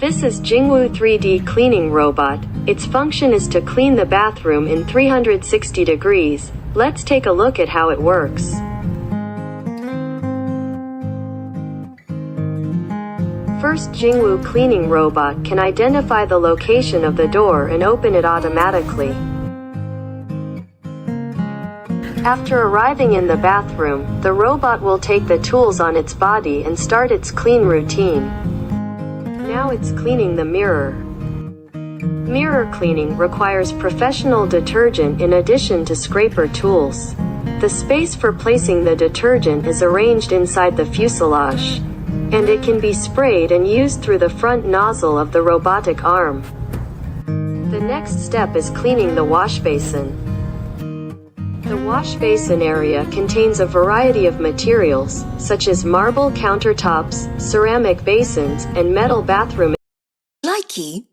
This is Jingwu 3D cleaning robot. Its function is to clean the bathroom in 360 degrees. Let's take a look at how it works. First, Jingwu cleaning robot can identify the location of the door and open it automatically. After arriving in the bathroom, the robot will take the tools on its body and start its clean routine. Now it's cleaning the mirror. Mirror cleaning requires professional detergent in addition to scraper tools. The space for placing the detergent is arranged inside the fuselage, and it can be sprayed and used through the front nozzle of the robotic arm. The next step is cleaning the wash basin. The wash basin area contains a variety of materials, such as marble countertops, ceramic basins, and metal bathroom. Likey.